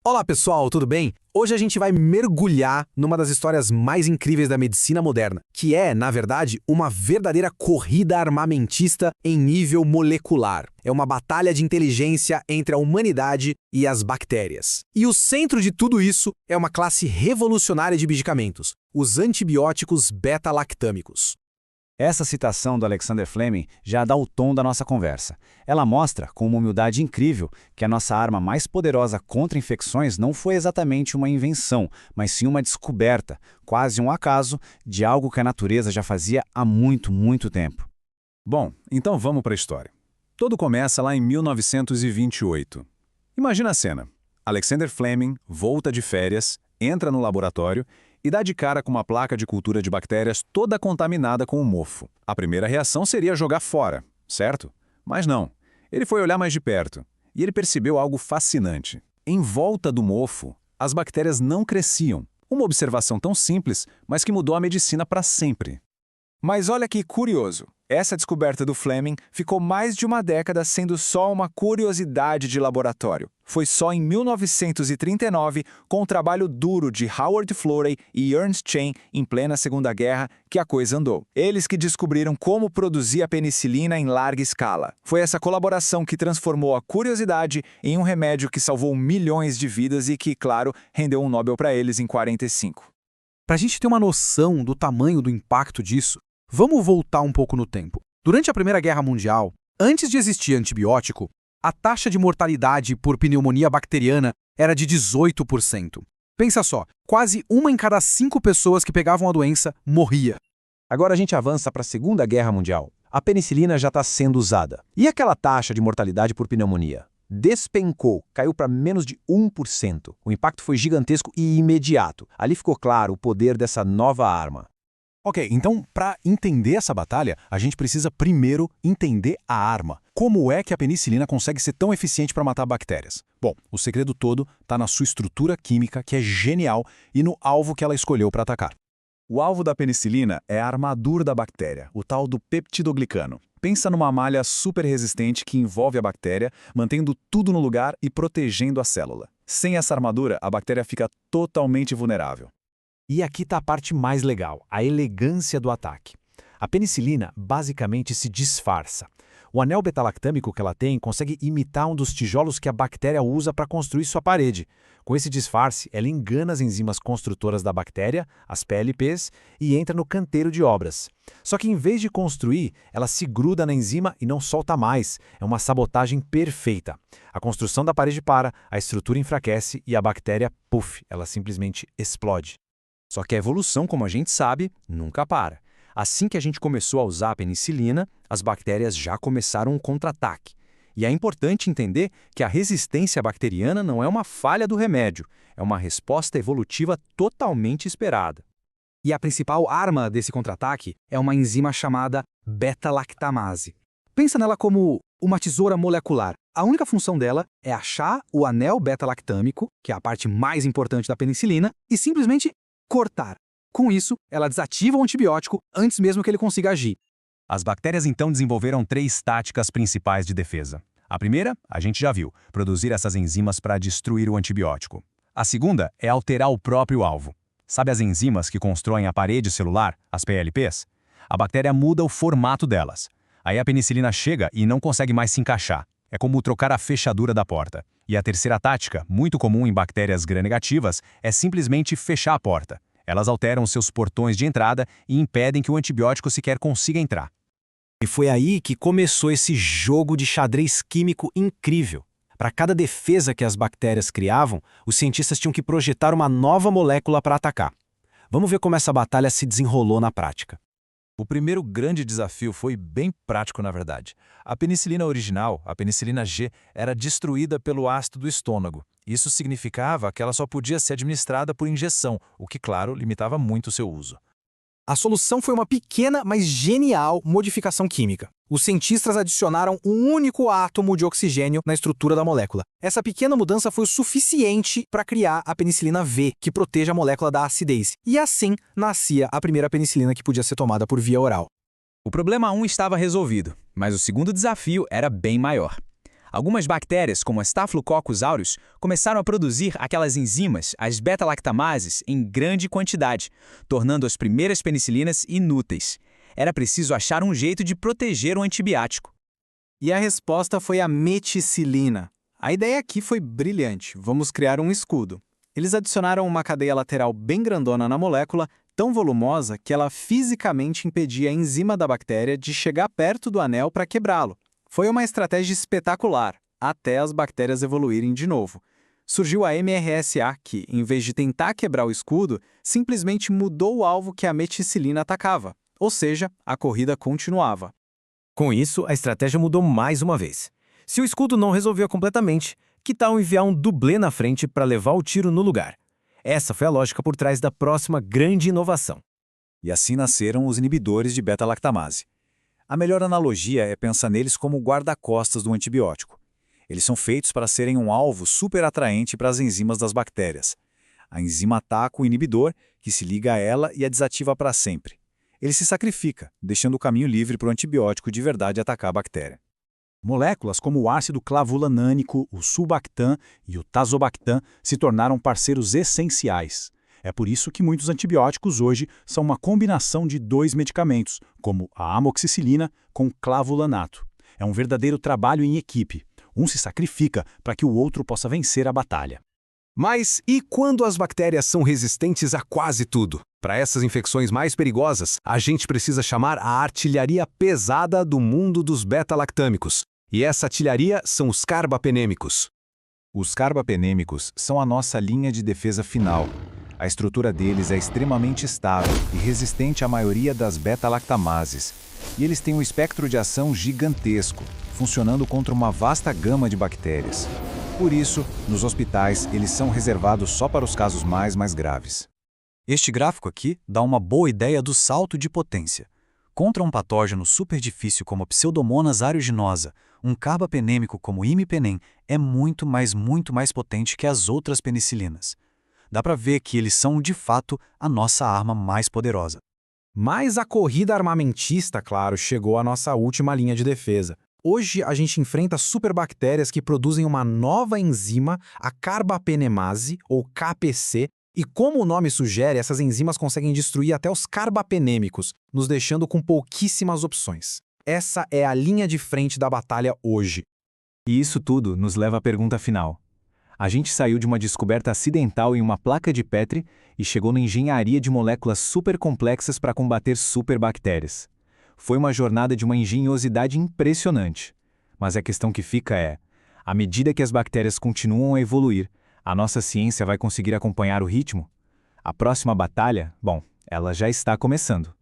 Olá pessoal, tudo bem? Hoje a gente vai mergulhar numa das histórias mais incríveis da medicina moderna, que é, na verdade, uma verdadeira corrida armamentista em nível molecular. É uma batalha de inteligência entre a humanidade e as bactérias. E o centro de tudo isso é uma classe revolucionária de medicamentos, os antibióticos beta-lactâmicos. Essa citação do Alexander Fleming já dá o tom da nossa conversa. Ela mostra, com uma humildade incrível, que a nossa arma mais poderosa contra infecções não foi exatamente uma invenção, mas sim uma descoberta, quase um acaso, de algo que a natureza já fazia há muito tempo. Bom, então vamos para a história. Tudo começa lá em 1928. Imagina a cena. Alexander Fleming volta de férias, entra no laboratório e dá de cara com uma placa de cultura de bactérias toda contaminada com um mofo. A primeira reação seria jogar fora, certo? Mas não. Ele foi olhar mais de perto e ele percebeu algo fascinante. Em volta do mofo, as bactérias não cresciam. Uma observação tão simples, mas que mudou a medicina para sempre. Mas olha que curioso. Essa descoberta do Fleming ficou mais de uma década sendo só uma curiosidade de laboratório. Foi só em 1939, com o trabalho duro de Howard Florey e Ernst Chain em plena Segunda Guerra, que a coisa andou. Eles que descobriram como produzir a penicilina em larga escala. Foi essa colaboração que transformou a curiosidade em um remédio que salvou milhões de vidas e que, claro, rendeu um Nobel para eles em 1945. Para a gente ter uma noção do tamanho do impacto disso, vamos voltar um pouco no tempo. Durante a Primeira Guerra Mundial, antes de existir antibiótico, a taxa de mortalidade por pneumonia bacteriana era de 18%. Pensa só, quase 1 em cada 5 pessoas que pegavam a doença morria. Agora a gente avança para a Segunda Guerra Mundial. A penicilina já está sendo usada. E aquela taxa de mortalidade por pneumonia? Despencou, caiu para menos de 1%. O impacto foi gigantesco e imediato. Ali ficou claro o poder dessa nova arma. Ok, então, para entender essa batalha, a gente precisa primeiro entender a arma. Como é que a penicilina consegue ser tão eficiente para matar bactérias? Bom, o segredo todo está na sua estrutura química, que é genial, e no alvo que ela escolheu para atacar. O alvo da penicilina é a armadura da bactéria, o tal do peptidoglicano. Pensa numa malha super resistente que envolve a bactéria, mantendo tudo no lugar e protegendo a célula. Sem essa armadura, a bactéria fica totalmente vulnerável. E aqui está a parte mais legal, a elegância do ataque. A penicilina basicamente se disfarça. O anel beta-lactâmico que ela tem consegue imitar um dos tijolos que a bactéria usa para construir sua parede. Com esse disfarce, ela engana as enzimas construtoras da bactéria, as PLPs, e entra no canteiro de obras. Só que em vez de construir, ela se gruda na enzima e não solta mais. É uma sabotagem perfeita. A construção da parede para, a estrutura enfraquece e a bactéria, puff, ela simplesmente explode. Só que a evolução, como a gente sabe, nunca para. Assim que a gente começou a usar a penicilina, as bactérias já começaram um contra-ataque. E é importante entender que a resistência bacteriana não é uma falha do remédio, é uma resposta evolutiva totalmente esperada. E a principal arma desse contra-ataque é uma enzima chamada beta-lactamase. Pensa nela como uma tesoura molecular. A única função dela é achar o anel beta-lactâmico, que é a parte mais importante da penicilina, e simplesmente cortar. Com isso, ela desativa o antibiótico antes mesmo que ele consiga agir. As bactérias então desenvolveram 3 táticas principais de defesa. A primeira, a gente já viu, produzir essas enzimas para destruir o antibiótico. A segunda é alterar o próprio alvo. Sabe as enzimas que constroem a parede celular, as PLPs? A bactéria muda o formato delas. Aí a penicilina chega e não consegue mais se encaixar. É como trocar a fechadura da porta. E a terceira tática, muito comum em bactérias gram-negativas, é simplesmente fechar a porta. Elas alteram seus portões de entrada e impedem que o antibiótico sequer consiga entrar. E foi aí que começou esse jogo de xadrez químico incrível. Para cada defesa que as bactérias criavam, os cientistas tinham que projetar uma nova molécula para atacar. Vamos ver como essa batalha se desenrolou na prática. O primeiro grande desafio foi bem prático, na verdade. A penicilina original, a penicilina G, era destruída pelo ácido do estômago. Isso significava que ela só podia ser administrada por injeção, o que, claro, limitava muito o seu uso. A solução foi uma pequena, mas genial modificação química. Os cientistas adicionaram um único átomo de oxigênio na estrutura da molécula. Essa pequena mudança foi o suficiente para criar a penicilina V, que protege a molécula da acidez. E assim nascia a primeira penicilina que podia ser tomada por via oral. O problema 1 estava resolvido, mas o segundo desafio era bem maior. Algumas bactérias, como a Staphylococcus aureus, começaram a produzir aquelas enzimas, as beta-lactamases, em grande quantidade, tornando as primeiras penicilinas inúteis. Era preciso achar um jeito de proteger o antibiótico. E a resposta foi a meticilina. A ideia aqui foi brilhante. Vamos criar um escudo. Eles adicionaram uma cadeia lateral bem grandona na molécula, tão volumosa que ela fisicamente impedia a enzima da bactéria de chegar perto do anel para quebrá-lo. Foi uma estratégia espetacular, até as bactérias evoluírem de novo. Surgiu a MRSA, que, em vez de tentar quebrar o escudo, simplesmente mudou o alvo que a meticilina atacava. Ou seja, a corrida continuava. Com isso, a estratégia mudou mais uma vez. Se o escudo não resolvia completamente, que tal enviar um dublê na frente para levar o tiro no lugar? Essa foi a lógica por trás da próxima grande inovação. E assim nasceram os inibidores de beta-lactamase. A melhor analogia é pensar neles como guarda-costas do antibiótico. Eles são feitos para serem um alvo super atraente para as enzimas das bactérias. A enzima ataca o inibidor, que se liga a ela e a desativa para sempre. Ele se sacrifica, deixando o caminho livre para o antibiótico de verdade atacar a bactéria. Moléculas como o ácido clavulanânico, o sulbactam e o tazobactam se tornaram parceiros essenciais. É por isso que muitos antibióticos hoje são uma combinação de dois medicamentos, como a amoxicilina com clavulanato. É um verdadeiro trabalho em equipe. Um se sacrifica para que o outro possa vencer a batalha. Mas e quando as bactérias são resistentes a quase tudo? Para essas infecções mais perigosas, a gente precisa chamar a artilharia pesada do mundo dos beta-lactâmicos. E essa artilharia são os carbapenêmicos. Os carbapenêmicos são a nossa linha de defesa final. A estrutura deles é extremamente estável e resistente à maioria das beta-lactamases. E eles têm um espectro de ação gigantesco, funcionando contra uma vasta gama de bactérias. Por isso, nos hospitais, eles são reservados só para os casos mais graves. Este gráfico aqui dá uma boa ideia do salto de potência. Contra um patógeno super difícil como a Pseudomonas aeruginosa, um carbapenêmico como o imipenem é muito mais potente que as outras penicilinas. Dá para ver que eles são, de fato, a nossa arma mais poderosa. Mas a corrida armamentista, claro, chegou à nossa última linha de defesa. Hoje a gente enfrenta superbactérias que produzem uma nova enzima, a carbapenemase, ou KPC, e como o nome sugere, essas enzimas conseguem destruir até os carbapenêmicos, nos deixando com pouquíssimas opções. Essa é a linha de frente da batalha hoje. E isso tudo nos leva à pergunta final. A gente saiu de uma descoberta acidental em uma placa de Petri e chegou na engenharia de moléculas super complexas para combater superbactérias. Foi uma jornada de uma engenhosidade impressionante. Mas a questão que fica é, à medida que as bactérias continuam a evoluir, a nossa ciência vai conseguir acompanhar o ritmo? A próxima batalha, ela já está começando.